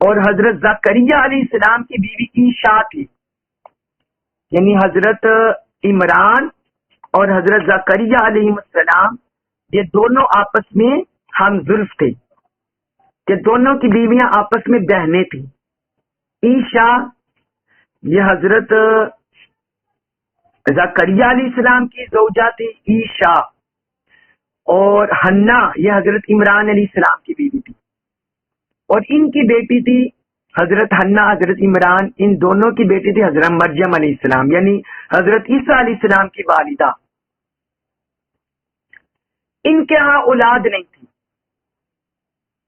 اور حضرت زکریا علیہ السلام کی بیوی عیشا تھی، یعنی حضرت عمران اور حضرت زکریا علیہ السلام یہ دونوں آپس میں ہم زلف تھے، کہ دونوں کی بیویاں آپس میں بہنیں تھیں۔ عیشا یہ حضرت زکریا علیہ السلام کی زوجہ تھی عیشا، اور حنا یہ حضرت عمران علیہ السلام کی بیوی تھی، اور ان کی بیٹی تھی حضرت حنا، حضرت عمران ان دونوں کی بیٹی تھی حضرت مریم علیہ السلام، یعنی حضرت عیسیٰ علیہ السلام کی والدہ۔ ان کے ہاں اولاد نہیں تھی،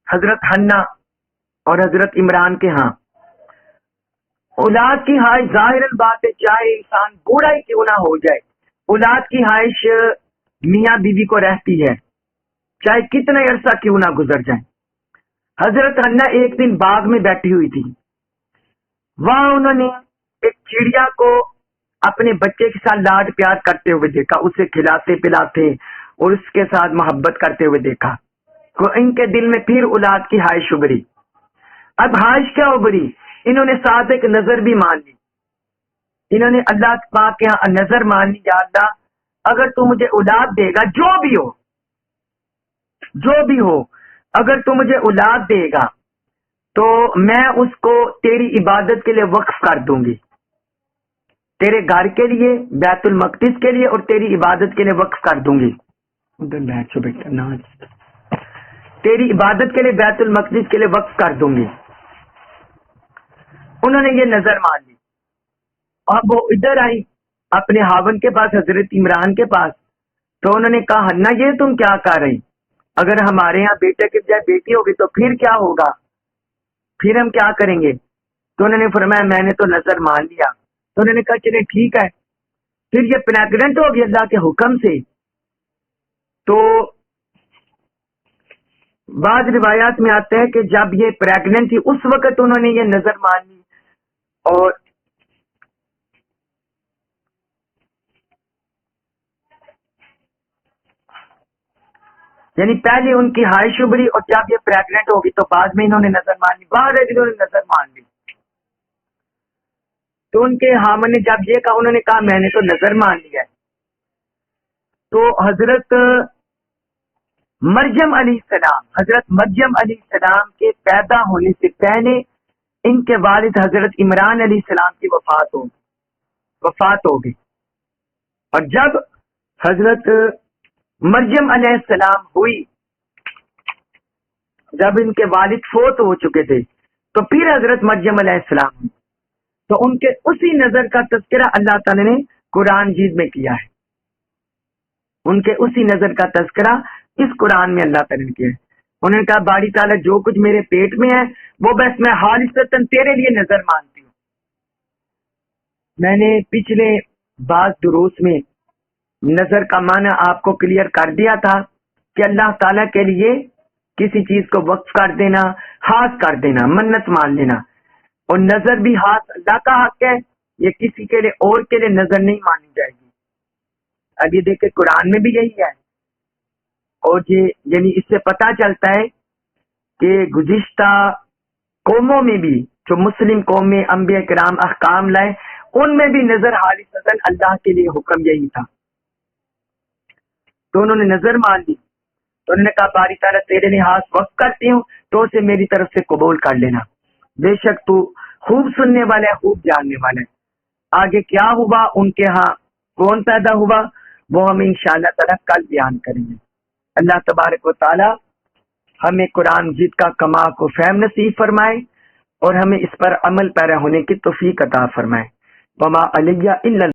حضرت حنا اور حضرت عمران کے ہاں اولاد کی خواہش ظاہر بات ہے، چاہے انسان بوڑھا ہی کیوں نہ ہو جائے، اولاد کی خواہش میاں بیوی کو رہتی ہے، چاہے کتنا عرصہ کیوں نہ گزر جائے۔ حضرت حنا ایک دن باغ میں بیٹھی ہوئی تھی، وہاں انہوں نے ایک چڑیا کو اپنے بچے کے ساتھ لاڈ پیار کرتے ہوئے دیکھا، اسے کھلاتے پلاتے اور اس کے ساتھ محبت کرتے ہوئے دیکھا، تو ان کے دل میں پھر اولاد کی خواہش ابھری۔ اب خواہش کیا ابھری، انہوں نے ساتھ ایک نظر بھی مان لی، انہوں نے اللہ پاک کے یہاں نظر مان لی، یا اللہ اگر تو مجھے اولاد دے گا، جو بھی ہو، اگر تو مجھے اولاد دے گا تو میں اس کو تیری عبادت کے لیے وقف کر دوں گی، تیرے گھر کے لیے، بیت المقدس کے لیے، اور تیری عبادت کے لیے وقف کر دوں گی۔ ادھر بیٹھو بیٹا، ناز تیری عبادت کے لیے، بیت المقدس کے لیے وقف کر دوں گی۔ انہوں نے یہ نظر مان لی۔ اب وہ ادھر آئی اپنے ہاون کے پاس، حضرت عمران کے پاس، تو انہوں نے کہا ہنا یہ تم کیا کر رہی؟ اگر ہمارے یہاں بیٹے کے بجائے بیٹی ہوگی تو پھر کیا ہوگا، پھر ہم کیا کریں گے؟ تو انہوں نے فرمایا میں نے تو نظر مان لیا۔ تو انہوں نے کہا چلے ٹھیک ہے، پھر یہ پریگننٹ ہوگی اللہ کے حکم سے۔ تو بعض روایات میں آتا ہے کہ جب یہ پریگننٹ تھی اس وقت انہوں نے یہ نظر مان لی، اور یعنی پہلے ان کی ہائش ابری، اور جب یہ پریگننٹ ہوگی تو بعد میں انہوں نے نظر مان لی، بعد انہوں نے نظر مان لی۔ تو ان کے حامل نے جب یہ کہا، انہوں نے کہا میں نے تو نظر مان لیا ہے۔ تو حضرت مریم علیہ السلام کے پیدا ہونے سے پہلے ان کے والد حضرت عمران علیہ السلام کی وفات ہو گئی، اور جب حضرت مریم علیہ السلام ہوئی، جب ان کے والد فوت ہو چکے تھے، تو پھر حضرت مریم علیہ السلام ہوئی۔ تو ان کے اسی نظر کا تذکرہ اللہ تعالی نے قرآن مجید میں کیا ہے، ان کے اسی نظر کا تذکرہ اس قرآن میں اللہ تعالی نے کیا ہے۔ انہوں نے کہا باری تعالیٰ جو کچھ میرے پیٹ میں ہے وہ بس میں خالصتاً تیرے لیے نظر مانتی ہوں۔ میں نے پچھلے بعض دروس میں نظر کا معنی آپ کو کلیئر کر دیا تھا کہ اللہ تعالیٰ کے لیے کسی چیز کو وقف کر دینا، خاص کر دینا، منت مان لینا، اور نظر بھی خاص اللہ کا حق ہے، یہ کسی کے لیے اور کے لیے نظر نہیں مانی جائے گی۔ اب یہ دیکھیں قرآن میں بھی یہی ہے، اور یہ یعنی اس سے پتہ چلتا ہے کہ گزشتہ قوموں میں بھی جو مسلم قوم میں انبیاء کرام احکام لائے، ان میں بھی نظر خالصتاً اللہ کے لیے حکم یہی تھا۔ تو انہوں نے نظر مان لی، تو انہوں نے کہا باری تعالیٰ تیرے لیے ہاتھ وقف کرتی ہوں، تو اسے میری طرف سے قبول کر لینا، بے شک تو خوب سننے والا ہے، خوب جاننے والا ہے۔ آگے کیا ہوا، ان کے ہاں کون پیدا ہوا، وہ ہم انشاءاللہ تعالیٰ کل بیان کریں گے۔ اللہ تبارک و تعالی ہمیں قرآن مجید کا کما کو فہم نصیب فرمائے، اور ہمیں اس پر عمل پیرا ہونے کی توفیق عطا فرمائے۔ وما علیہ الا